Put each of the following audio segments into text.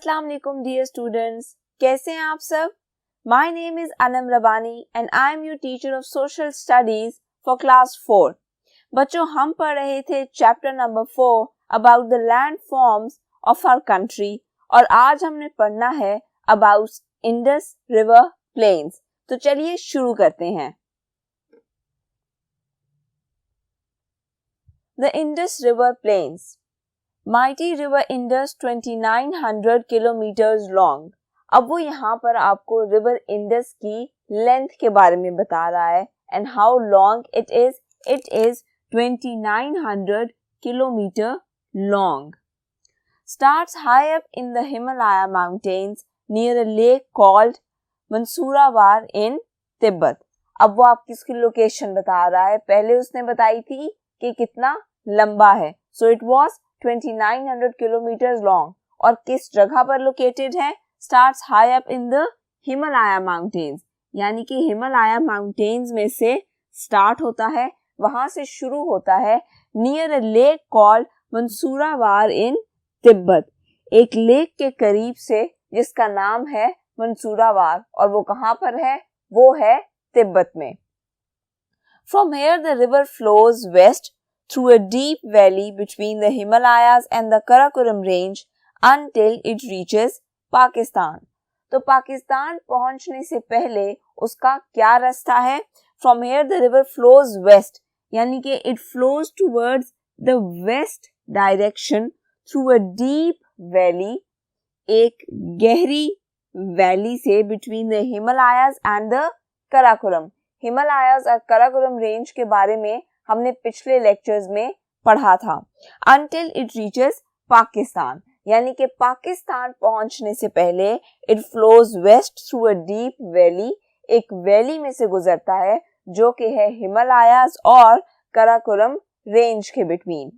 अस्सलाम वालेकुम dear students, कैसे हैं आप सब? My name is Anam Rabbani and I am your teacher of social studies for class 4। बच्चों, हम पढ़ रहे थे chapter number 4 about the land forms of our country और आज हमने पढ़ना है अबाउट इंडस रिवर प्लेन्स। तो चलिए शुरू करते हैं। The Indus river plains. Mighty River Indus 2900 kilometers long। अब वो यहाँ पर आपको रिवर इंडस की लेंथ के बारे में बता रहा है and how long it is. It is 2900 kilometer long. Starts high up in the Himalaya mountains near a lake called Mansurawar in Tibet। अब वो आपकी इसकी लोकेशन बता रहा है। पहले उसने बताई थी कि कितना लंबा है। So it was 2900 kilometers long और किस जगह पर लोकेटेड है? Starts high up in the Himalaya mountains, यानी कि हिमालय माउंटेन्स में से स्टार्ट होता है, वहां से शुरू होता है। Near a lake called Mansurawar in Tibet, एक लेक के करीब से जिसका नाम है मंसूरावार और वो कहाँ पर है? वो है तिब्बत में। From here the river flows west through a deep valley between the Himalayas and the Karakoram range until it reaches Pakistan। तो पाकिस्तान पहुंचने से पहले उसका क्या रास्ता है? From here the river flows west, यानी कि it flows towards the west direction through a deep valley, एक गहरी वैली से between the Himalayas and the Karakoram। Himalayas और कराकोरम रेंज के बारे में हमने पिछले लेक्चर्स में पढ़ा था। Until it reaches पाकिस्तान, यानी कि पाकिस्तान पहुंचने से पहले it flows west through a deep valley, एक वैली में से गुजरता है जो कि है हिमालयाज और कराकोरम रेंज के between.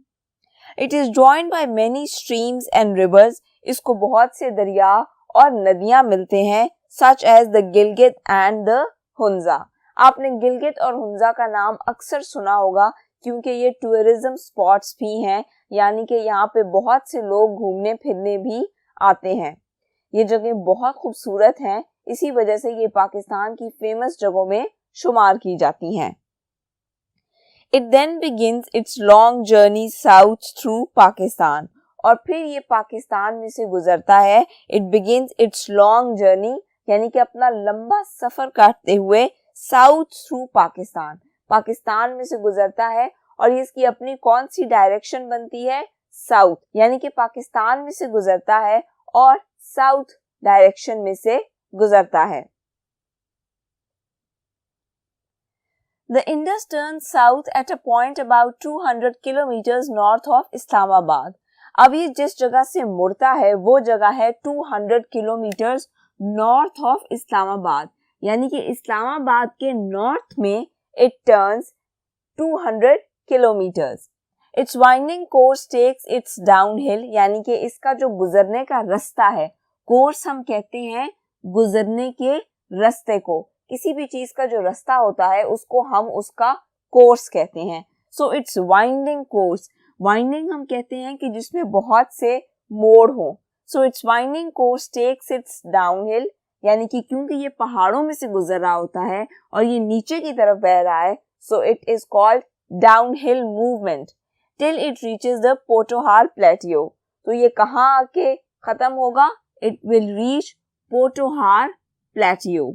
It is joined by many streams and rivers। इसको बहुत से दरिया और नदियां मिलते हैं, such as the Gilgit and the Hunza। आपने गिलगित और हुंजा का नाम अक्सर सुना होगा क्योंकि ये टूरिज्म स्पॉट्स भी हैं, यानी कि यहाँ पे बहुत से लोग घूमने फिरने भी आते हैं। ये जगह बहुत खूबसूरत हैं, इसी वजह से ये पाकिस्तान की फेमस जगहों में शुमार की जाती हैं। It then begins its long journey south through Pakistan। और फिर ये पाकिस्तान में से गुजरता है। It begins its long journey, यानी कि अपना लंबा सफर काटते हुए साउथ थ्रू पाकिस्तान, पाकिस्तान में से गुजरता है और इसकी अपनी कौन सी डायरेक्शन बनती है? साउथ, यानी कि पाकिस्तान में से गुजरता है और साउथ डायरेक्शन में से गुजरता है। The Indus turns south at a point about 200 kilometers north of Islamabad. अब ये जिस जगह से मुड़ता है वो जगह है 200 किलोमीटर्स नॉर्थ ऑफ इस्लामाबाद, यानी कि इस्लामाबाद के नॉर्थ में it turns 200 kilometres. Its winding course takes its downhill, यानी कि इसका जो गुजरने का रास्ता है, कोर्स हम कहते हैं गुजरने के रास्ते को। किसी भी चीज का जो रास्ता होता है उसको हम उसका कोर्स कहते हैं। So its winding course. Winding हम कहते हैं कि जिसमें बहुत से मोड़ हो। So its winding course takes its downhill, यानी कि क्योंकि ये पहाड़ों में से गुजर रहा होता है और ये नीचे की तरफ बह रहा है, so it is called downhill movement till it reaches the Potohar plateau. तो ये कहाँ आके खत्म होगा? It will reach Potohar plateau.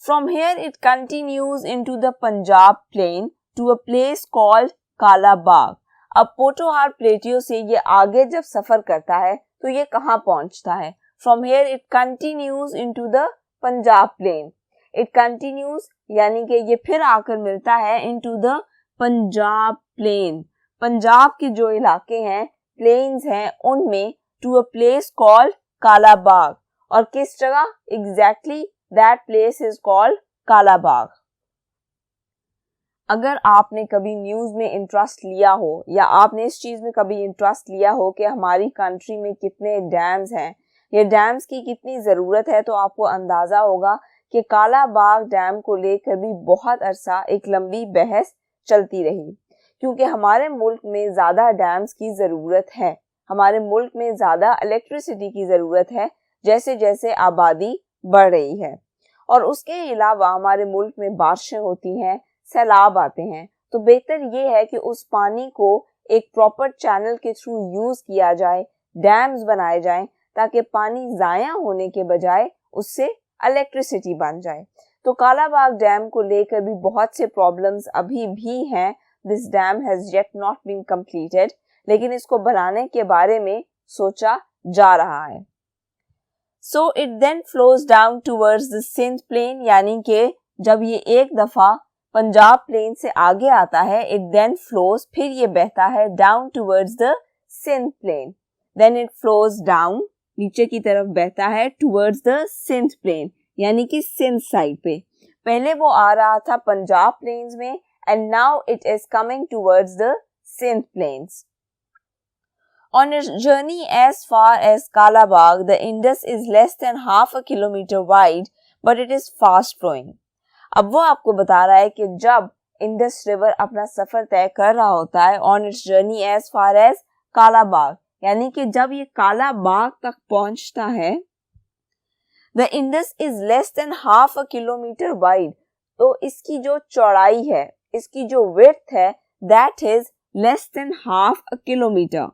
From here it continues into the Punjab plain to a place called Kalabagh. अब पोटोहार प्लेटियो से ये आगे जब सफर करता है तो ये कहाँ पहुंचता है? From here it continues into the Punjab plain. It continues, यानी कि ये फिर आकर मिलता है into the Punjab plain। Punjab के जो इलाके हैं, प्लेन्स हैं, उनमें to a place called Kalabagh. और किस जगह? Exactly that place is called Kalabagh. अगर आपने कभी न्यूज़ में इंटरेस्ट लिया हो या आपने इस चीज़ में कभी इंटरेस्ट लिया हो कि हमारी कंट्री में कितने डैम्स हैं, ये डैम्स की कितनी ज़रूरत है, तो आपको अंदाज़ा होगा कि कालाबाग डैम को लेकर भी बहुत अरसा एक लंबी बहस चलती रही, क्योंकि हमारे मुल्क में ज़्यादा डैम्स की ज़रूरत है। हमारे मुल्क में ज़्यादा इलेक्ट्रिसिटी की ज़रूरत है जैसे जैसे आबादी बढ़ रही है। और उसके अलावा हमारे मुल्क में बारिशें होती हैं, सैलाब आते हैं, तो बेहतर ये है कि उस पानी को एक प्रॉपर चैनल के थ्रू यूज़ किया जाए, डैम्स बनाए जाएं, ताकि पानी ज़ाया होने के बजाय उससे इलेक्ट्रिसिटी बन जाए। तो कालाबाग डैम को लेकर भी बहुत से प्रॉब्लम्स अभी भी हैं। This dam has yet not been completed, लेकिन इसको बनाने के बारे में सोचा जा रहा है। So it then flows down towards the Sindh plain, यानी कि जब ये एक दफ़ा पंजाब प्लेन से आगे आता है, it then flows, फिर ये बहता है down towards the Sindh plain. Then it flows down, नीचे की तरफ बहता है towards the Sindh plain, यानी कि सिंध साइड पे। पहले वो आ रहा था पंजाब प्लेन्स में and now it is coming towards the Sindh plains. On its journey as far as Kalabagh, the Indus is less than half a kilometer wide, but it is fast flowing. अब वो आपको बता रहा है कि जब Indus river अपना सफर तय कर रहा होता है on its journey as far as Kalabagh, यानी कि जब ये कालाबाग तक पहुंचता है, the Indus is less than half a kilometer wide, तो इसकी जो चौड़ाई है, इसकी जो width है, that is less than half a kilometer.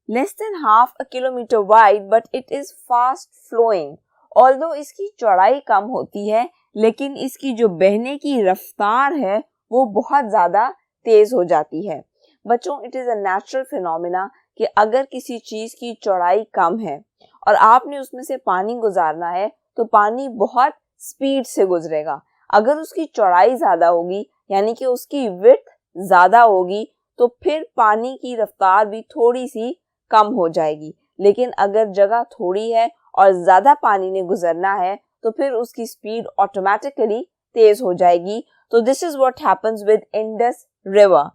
Less than half a kilometer wide, but it is fast flowing. Although इसकी चौड़ाई कम होती है, लेकिन इसकी जो बहने की रफ्तार है वो बहुत ज़्यादा तेज़ हो जाती है। बच्चों, it is a natural phenomena कि अगर किसी चीज़ की चौड़ाई कम है और आपने उसमें से पानी गुजारना है तो पानी बहुत स्पीड से गुजरेगा। अगर उसकी चौड़ाई ज़्यादा होगी, यानी कि उसकी विड्थ ज़्यादा होगी, तो फिर पानी की रफ्तार भी थोड़ी सी कम हो जाएगी। लेकिन अगर जगह थोड़ी है और ज़्यादा पानी ने गुजरना है तो फिर उसकी स्पीड ऑटोमेटिकली तेज़ हो जाएगी। तो this is what happens with Indus river.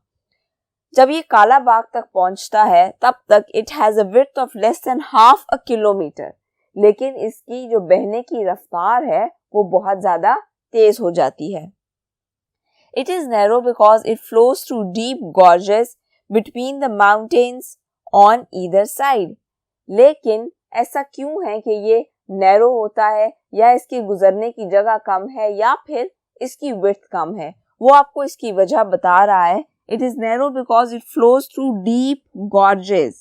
जब ये कालाबाग तक पहुंचता है तब तक it has a width of less than half a kilometre, लेकिन इसकी जो बहने की रफ्तार है वो बहुत ज़्यादा तेज़ हो जाती है। It is narrow because it flows through deep gorges between the mountains on either side. लेकिन ऐसा क्यों है कि ये नैरो होता है, या इसके गुजरने की जगह कम है, या फिर इसकी विड्थ कम है? वो आपको इसकी वजह बता रहा है। It is narrow because it flows through deep gorges.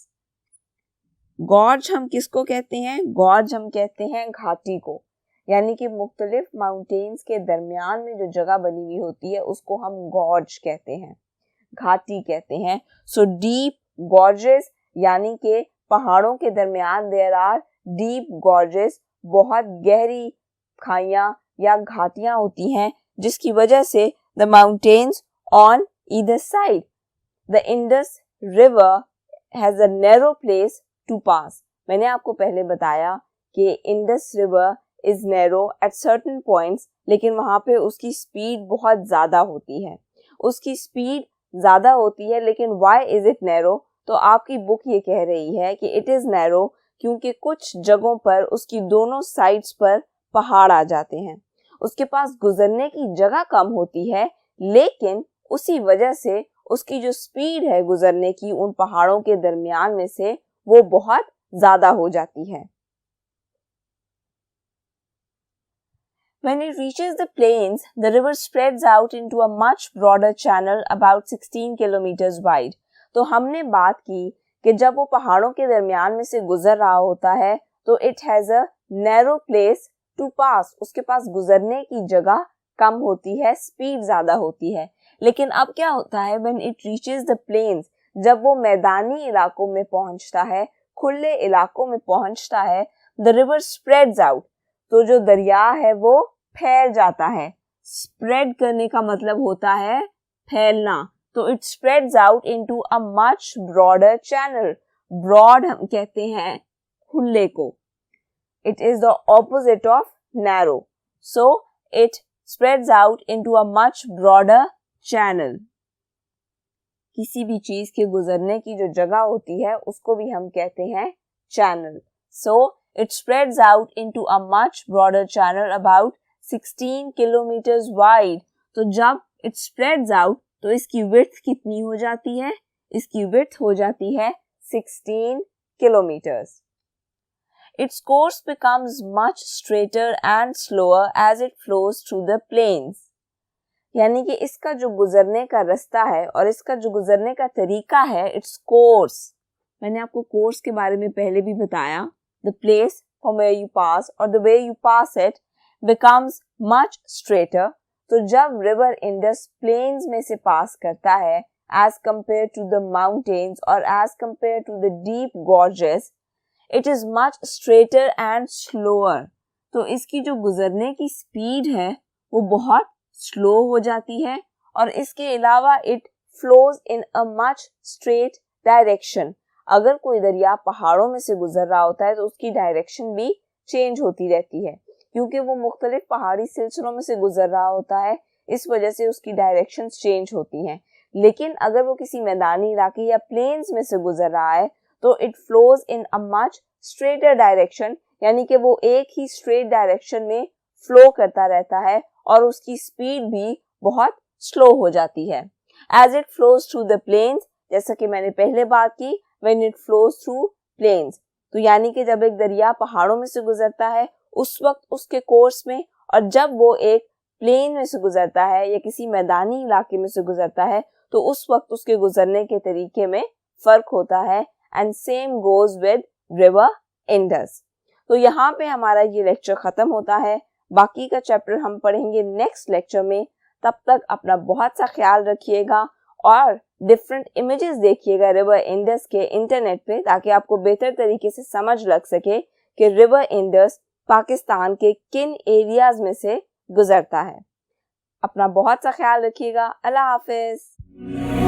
Gorge हम किसको कहते हैं? गॉर्ज हम कहते हैं घाटी को, यानी कि मुख्तलिफ माउंटेन्स के दरमियान में जो जगह बनी हुई होती है उसको हम गॉर्ज कहते हैं, घाटी कहते हैं। सो डीप गॉर्जेस, यानी कि पहाड़ों के दरमियान देयर आर डीप गॉर्जेस, बहुत गहरी खाइयां या घाटियां होती हैं, जिसकी वजह से the mountains on either side, the Indus river has a narrow place to pass. मैंने आपको पहले बताया कि Indus river is narrow at certain points, लेकिन वहाँ पे उसकी स्पीड बहुत ज़्यादा होती है। उसकी स्पीड ज़्यादा होती है, लेकिन व्हाई इज़ इट नैरो? तो आपकी बुक ये कह रही है कि इट इज़ नैरो क्योंकि कुछ जगहों पर उसकी दोनों साइड्स पर पहाड़ आ जाते हैं। उसके पास गुजरने की जगह कम होती है, लेकिन उसी वजह से उसकी जो स्पीड है गुजरने की उन पहाड़ों के दरमियान में से वो बहुत ज़्यादा हो जाती है। When it reaches the plains, the river spreads out into a much broader channel about 16 kilometers wide. तो हमने बात की कि जब वो पहाड़ों के दरमियान में से गुजर रहा होता है तो it has a narrow place to pass. उसके पास गुजरने की जगह कम होती है, स्पीड ज़्यादा होती है। लेकिन अब क्या होता है when it reaches the plains, जब वो मैदानी इलाकों में पहुंचता है, खुले इलाकों में पहुंचता है, the river spreads out. तो जो दरिया है वो फैल जाता है। स्प्रेड करने का मतलब होता है फैलना। तो it spreads out into a much broader channel. Broad हम कहते हैं खुले को। It is the opposite of narrow, so it spreads out into a much broader channel. किसी भी चीज के गुजरने की जो जगह होती है उसको भी हम कहते हैं channel. So it spreads out into a much broader channel about 16 kilometers wide. तो जब it spreads out तो इसकी विड्थ कितनी हो जाती है? इसकी विड्थ हो जाती है 16 kilometres. Its course becomes much straighter and slower as it flows through the plains. यानी कि इसका जो गुजरने का रास्ता है और इसका जो गुजरने का तरीका है, its course, मैंने आपको कोर्स के बारे में पहले भी बताया, the place from where you pass or the way you pass it becomes much straighter. तो जब रिवर इंडस प्लेन्स में से पास करता है as compared to the mountains or as compared to the deep gorges, it is much straighter and slower. तो इसकी जो गुजरने की स्पीड है वो बहुत स्लो हो जाती है और इसके अलावा it flows in a much straight direction. अगर कोई दरिया पहाड़ों में से गुजर रहा होता है तो उसकी डायरेक्शन भी चेंज होती रहती है, क्योंकि वो मुख्तलिफ पहाड़ी सिलसिलों में से गुजर रहा होता है, इस वजह से उसकी डायरेक्शन चेंज होती हैं। लेकिन अगर वो किसी मैदानी इलाके या प्लेन्स में से गुजर रहा है तो it flows in a much straighter direction, यानी कि वो एक ही स्ट्रेट डायरेक्शन में फ्लो करता रहता है और उसकी स्पीड भी बहुत स्लो हो जाती है। As it flows through the plains, जैसा कि मैंने पहले बात की, when it flows through plains, तो यानी कि जब एक दरिया पहाड़ों में से गुजरता है उस वक्त उसके कोर्स में, और जब वो एक प्लेन में से गुजरता है या किसी मैदानी इलाके में से गुजरता है तो उस वक्त उसके गुजरने के तरीके में फर्क होता है। And same goes with river Indus. तो यहाँ पे हमारा ये लेक्चर खत्म होता है। बाकी का चैप्टर हम पढ़ेंगे नेक्स्ट लेक्चर में। तब तक अपना बहुत सा ख्याल रखिएगा और डिफरेंट इमेजेस देखिएगा रिवर इंडस के इंटरनेट पे, ताकि आपको बेहतर तरीके से समझ लग सके कि रिवर इंडस पाकिस्तान के किन एरियाज में से गुजरता है। अपना बहुत सा ख्याल रखिएगा। अल्लाह हाफिज।